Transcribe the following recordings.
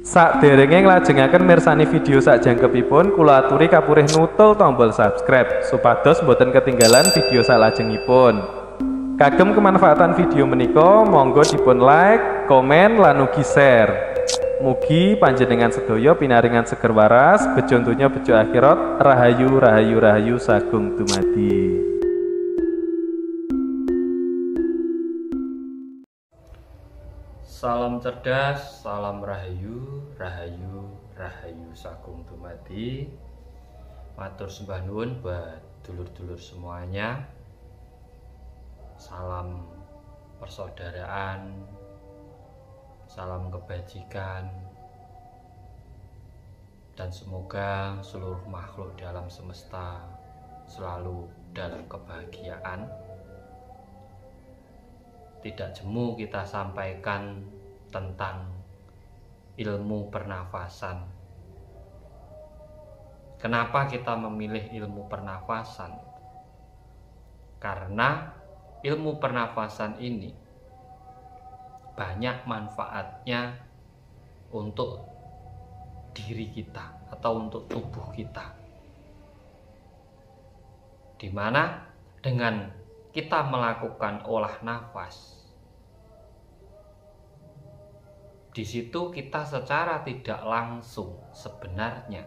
Sakderenge nglajengaken mirsani video sakjangkepipun, kula aturi kapurih nutul tombol subscribe supados boten ketinggalan video salajengipun. Kagem kemanfaatan video menika, monggo dipun like, komen, lan ugi share. Mugi panjenengan sedaya pinaringan seger waras, bejo donya bejo akhirat, rahayu rahayu rahayu sagung dumadi. Salam cerdas, salam rahayu, rahayu, rahayu sagung dumadi. Matur sembah nuwun buat dulur-dulur semuanya. Salam persaudaraan, salam kebajikan, dan semoga seluruh makhluk di alam semesta selalu dalam kebahagiaan. Tidak jemu kita sampaikan tentang ilmu pernafasan. Kenapa kita memilih ilmu pernafasan? Karena ilmu pernafasan ini banyak manfaatnya untuk diri kita atau untuk tubuh kita. Dimana dengan kita melakukan olah nafas, di situ kita secara tidak langsung sebenarnya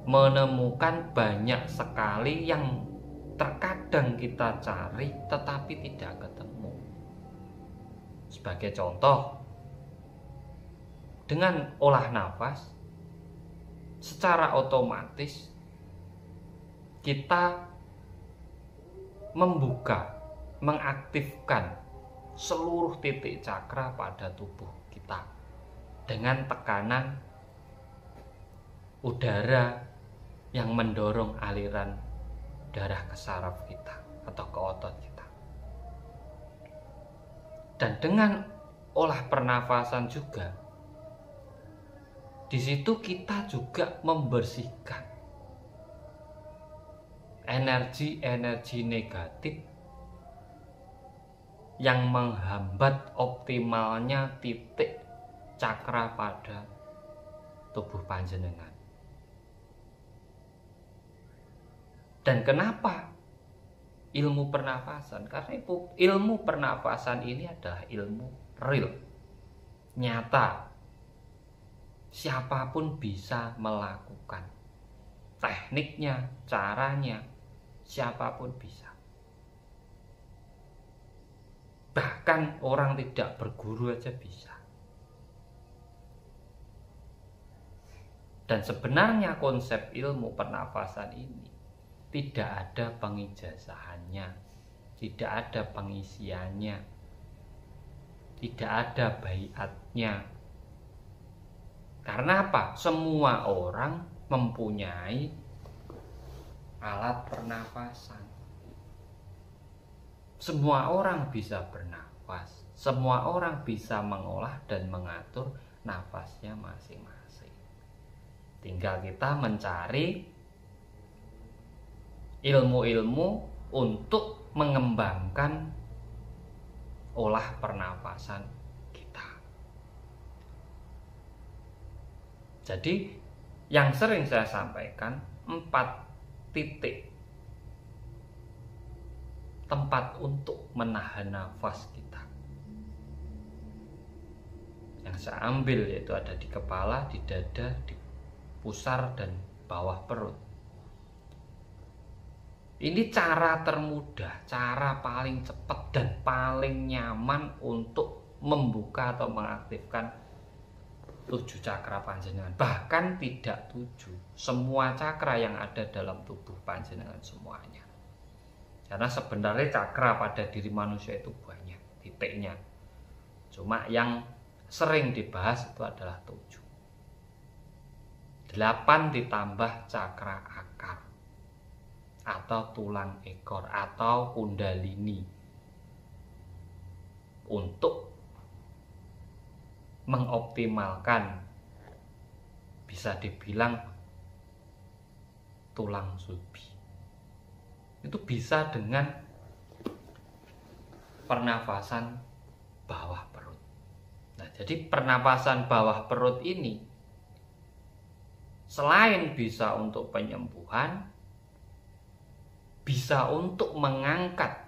menemukan banyak sekali yang terkadang kita cari tetapi tidak ketemu. Sebagai contoh, dengan olah nafas secara otomatis kita membuka, mengaktifkan seluruh titik cakra pada tubuh kita dengan tekanan udara yang mendorong aliran darah ke saraf kita atau ke otot kita. Dan dengan olah pernafasan juga, di situ kita juga membersihkan energi-energi negatif yang menghambat optimalnya titik cakra pada tubuh panjenengan. Dan kenapa ilmu pernafasan? Karena ilmu pernafasan ini adalah ilmu real, nyata. Siapapun bisa melakukan tekniknya, caranya, siapapun bisa. Bahkan orang tidak berguru aja bisa. Dan sebenarnya konsep ilmu pernafasan ini tidak ada pengijazahannya, tidak ada pengisiannya, tidak ada baiatnya. Karena apa? Semua orang mempunyai alat pernafasan. Semua orang bisa bernafas, semua orang bisa mengolah dan mengatur nafasnya masing-masing. Tinggal kita mencari ilmu-ilmu untuk mengembangkan olah pernafasan kita. Jadi yang sering saya sampaikan, 4 titik tempat untuk menahan nafas kita yang saya ambil, yaitu ada di kepala, di dada, di pusar, dan bawah perut. Ini cara termudah, cara paling cepat dan paling nyaman untuk membuka atau mengaktifkan 7 cakra panjenengan. Bahkan tidak 7, semua cakra yang ada dalam tubuh panjenengan semuanya. Karena sebenarnya cakra pada diri manusia itu banyak titiknya. Cuma yang sering dibahas itu adalah 7. 8 ditambah cakra akar atau tulang ekor atau kundalini untuk mengoptimalkan, bisa dibilang, tulang sulbi. Itu bisa dengan pernafasan bawah perut. Nah, jadi pernapasan bawah perut ini selain bisa untuk penyembuhan, bisa untuk mengangkat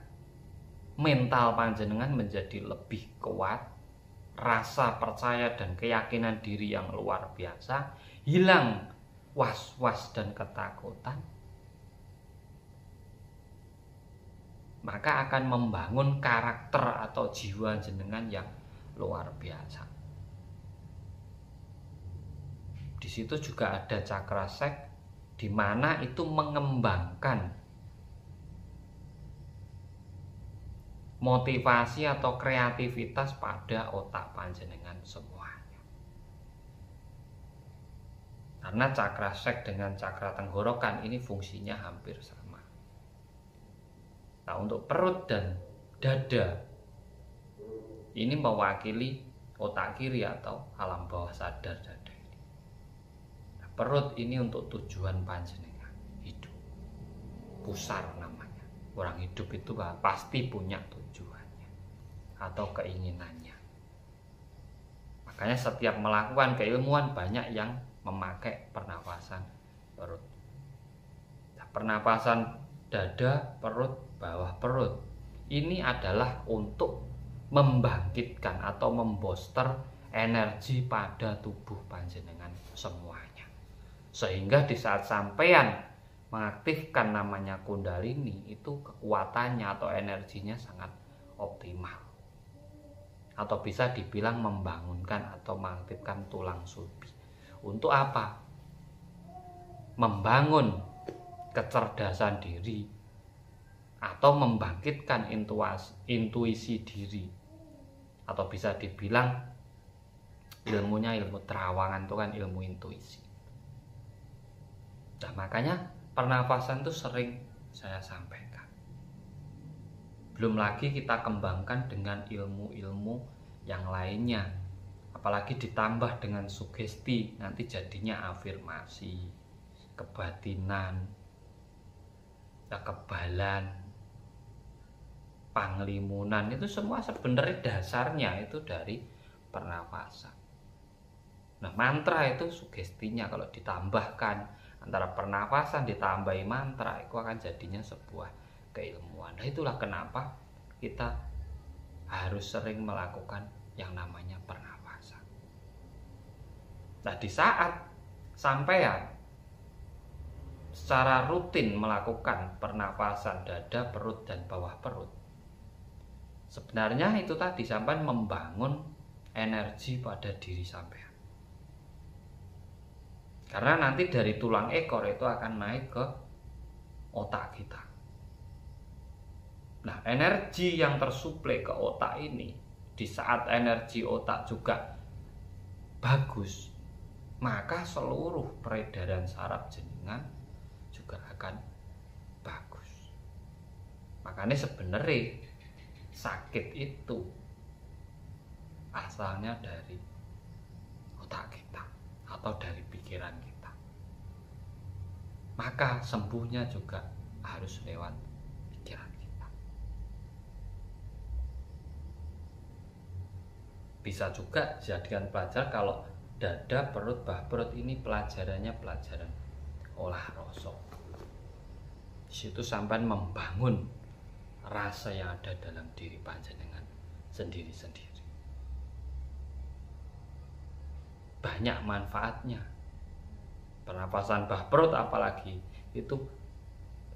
mental panjenengan menjadi lebih kuat, rasa percaya dan keyakinan diri yang luar biasa, hilang was-was dan ketakutan, maka akan membangun karakter atau jiwa jenengan yang luar biasa. Di situ juga ada cakra sek, di mana itu mengembangkan motivasi atau kreativitas pada otak panjenengan semuanya. Karena cakra sek dengan cakra tenggorokan ini fungsinya hampir sama. Nah, untuk perut dan dada ini mewakili otak kiri atau alam bawah sadar dada ini. Nah, perut ini untuk tujuan panjenengan hidup. Pusar namanya. Orang hidup itu pasti punya tujuannya atau keinginannya. Makanya setiap melakukan keilmuan banyak yang memakai pernapasan perut. Nah, pernapasan dada, perut, bawah perut ini adalah untuk membangkitkan atau membooster energi pada tubuh panjenengan semuanya. Sehingga di saat sampean mengaktifkan namanya kundalini, itu kekuatannya atau energinya sangat optimal. Atau bisa dibilang membangunkan atau mengaktifkan tulang sulbi. Untuk apa? Membangun kecerdasan diri atau membangkitkan intuisi diri. Atau bisa dibilang ilmunya ilmu terawangan, itu kan ilmu intuisi. Nah, makanya pernapasan itu sering saya sampaikan. Belum lagi kita kembangkan dengan ilmu-ilmu yang lainnya. Apalagi ditambah dengan sugesti, nanti jadinya afirmasi, kebatinan, kekebalan, panglimunan, itu semua sebenarnya dasarnya itu dari pernapasan. Nah, mantra itu sugestinya kalau ditambahkan antara pernapasan ditambahi mantra, itu akan jadinya sebuah keilmuan. Nah, itulah kenapa kita harus sering melakukan yang namanya pernapasan. Nah, di saat sampean secara rutin melakukan pernapasan dada, perut, dan bawah perut, sebenarnya itu tadi sampean membangun energi pada diri sampean. Karena nanti dari tulang ekor itu akan naik ke otak kita. Nah, energi yang tersuplai ke otak ini, di saat energi otak juga bagus, maka seluruh peredaran saraf jenengan juga akan bagus. Makanya sebenarnya sakit itu asalnya dari otak kita atau dari pikiran kita. Maka sembuhnya juga harus lewat pikiran kita. Bisa juga jadikan pelajar kalau dada, perut, bawah perut ini pelajarannya pelajaran olah rasa. Di situ sampai membangun rasa yang ada dalam diri panjenengan sendiri-sendiri. Banyak manfaatnya. Pernapasan bawah perut apalagi itu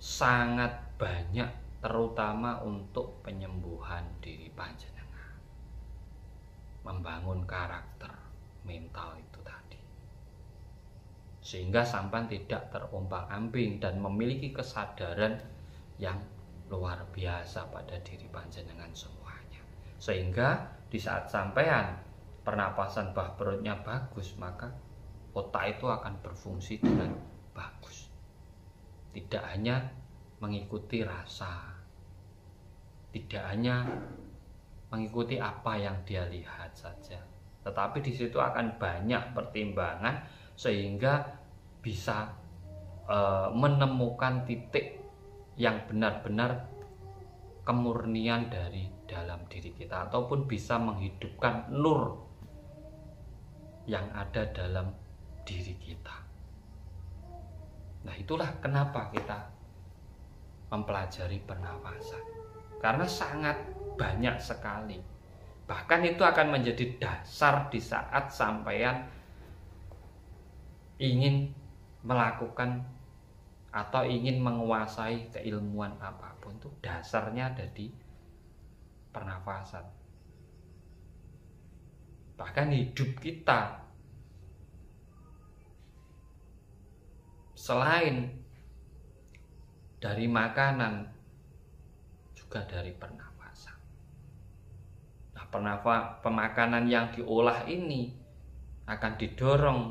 sangat banyak, terutama untuk penyembuhan diri panjenengan, membangun karakter mental itu tadi, sehingga sampai tidak terombang-ambing dan memiliki kesadaran yang luar biasa pada diri panjenengan semuanya. Sehingga di saat sampean pernapasan bawah perutnya bagus, maka otak itu akan berfungsi dengan bagus. Tidak hanya mengikuti rasa, tidak hanya mengikuti apa yang dia lihat saja, tetapi di situ akan banyak pertimbangan sehingga bisa menemukan titik yang benar-benar kemurnian dari dalam diri kita, ataupun bisa menghidupkan nur yang ada dalam diri kita. Nah, itulah kenapa kita mempelajari pernafasan, karena sangat banyak sekali. Bahkan itu akan menjadi dasar di saat sampean ingin melakukan atau ingin menguasai keilmuan apapun, itu dasarnya ada di pernafasan. Bahkan hidup kita selain dari makanan juga dari pernafasan. Nah, pemakanan yang diolah ini akan didorong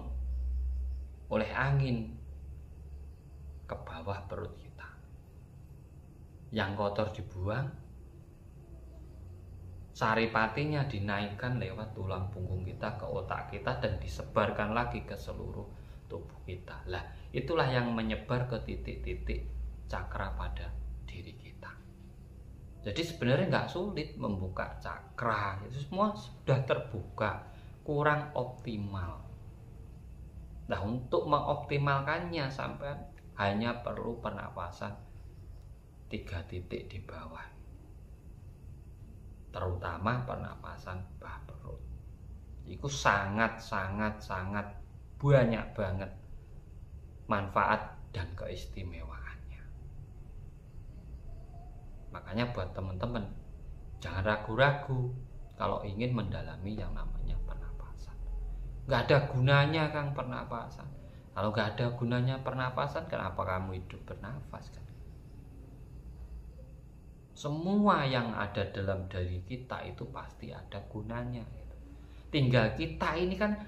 oleh angin ke bawah perut kita. Yang kotor dibuang, saripatinya dinaikkan lewat tulang punggung kita ke otak kita dan disebarkan lagi ke seluruh tubuh kita. Lah, itulah yang menyebar ke titik-titik cakra pada diri kita. Jadi sebenarnya nggak sulit membuka cakra, itu semua sudah terbuka, kurang optimal. Nah, untuk mengoptimalkannya sampai hanya perlu pernapasan 3 titik di bawah, terutama pernapasan bawah perut. Itu sangat banyak banget manfaat dan keistimewaannya. Makanya buat teman-teman, jangan ragu-ragu kalau ingin mendalami yang namanya pernapasan. Gak ada gunanya Kang pernapasan. Kalau gak ada gunanya pernapasan, kenapa kamu hidup bernafas kan? Semua yang ada dalam diri kita itu pasti ada gunanya. Tinggal kita ini kan,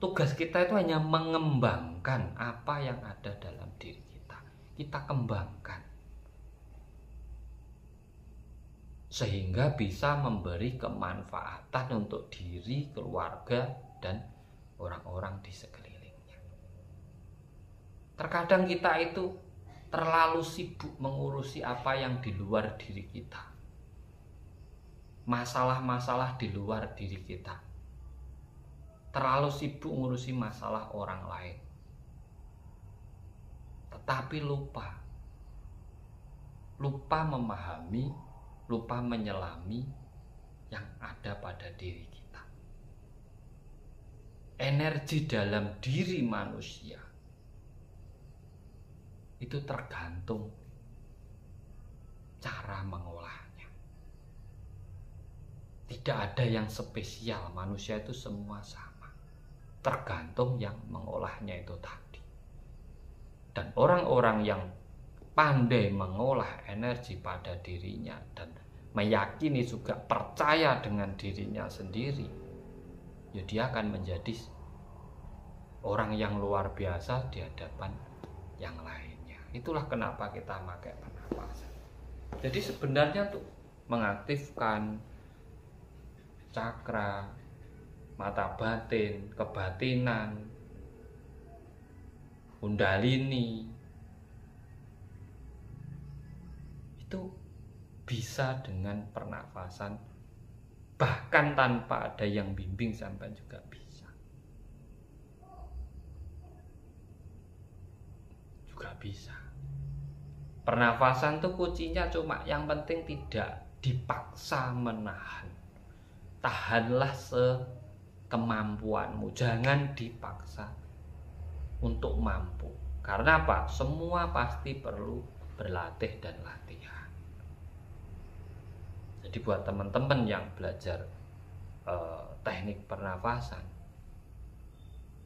tugas kita itu hanya mengembangkan apa yang ada dalam diri kita. Kita kembangkan sehingga bisa memberi kemanfaatan untuk diri, keluarga, dan orang-orang di sekelilingnya. Terkadang kita itu terlalu sibuk mengurusi apa yang di luar diri kita, masalah-masalah di luar diri kita, terlalu sibuk mengurusi masalah orang lain, tetapi lupa memahami, lupa menyelami yang ada pada diri kita. Energi dalam diri manusia itu tergantung cara mengolahnya. Tidak ada yang spesial, manusia itu semua sama, tergantung yang mengolahnya itu tadi. Dan orang-orang yang pandai mengolah energi pada dirinya dan meyakini juga percaya dengan dirinya sendiri, ya dia akan menjadi orang yang luar biasa di hadapan yang lainnya. Itulah kenapa kita pakai pernapasan. Jadi sebenarnya untuk mengaktifkan cakra mata batin, kebatinan, kundalini, itu bisa dengan pernafasan, bahkan tanpa ada yang bimbing sampai juga bisa. Bisa. Pernafasan tuh kuncinya cuma yang penting tidak dipaksa menahan. Tahanlah sekemampuanmu, jangan dipaksa untuk mampu. Karena apa? Semua pasti perlu berlatih dan latihan. Jadi buat teman-teman yang belajar teknik pernafasan,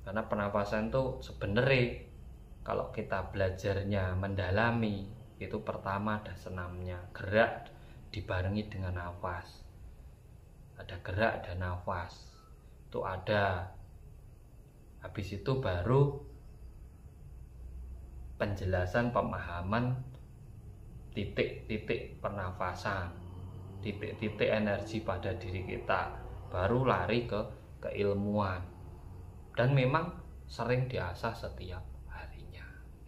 karena pernafasan tuh sebenarnya kalau kita belajarnya mendalami, itu pertama ada senamnya, gerak dibarengi dengan nafas. Ada gerak dan nafas. Itu ada. Habis itu baru penjelasan pemahaman titik-titik pernafasan, titik-titik energi pada diri kita, baru lari ke keilmuan. Dan memang sering diasah setiap.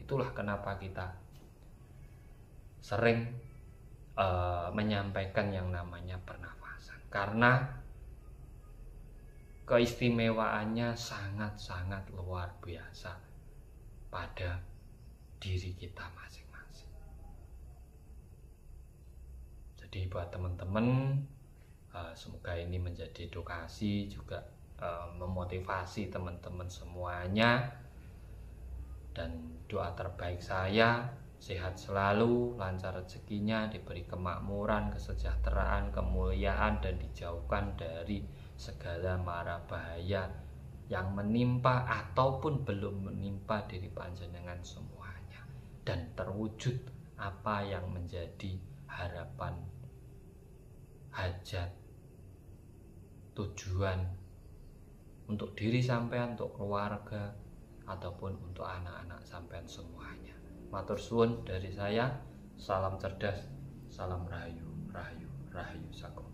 Itulah kenapa kita sering menyampaikan yang namanya pernafasan. Karena keistimewaannya sangat-sangat luar biasa pada diri kita masing-masing. Jadi buat teman-teman, semoga ini menjadi edukasi juga, memotivasi teman-teman semuanya. Dan doa terbaik saya, sehat selalu, lancar rezekinya, diberi kemakmuran, kesejahteraan, kemuliaan, dan dijauhkan dari segala mara bahaya yang menimpa ataupun belum menimpa diri panjenengan semuanya, dan terwujud apa yang menjadi harapan, hajat, tujuan untuk diri sampean, untuk keluarga, ataupun untuk anak-anak sampean semuanya. Matur suwun dari saya, salam cerdas, salam rahayu, rahayu, rahayu sakum.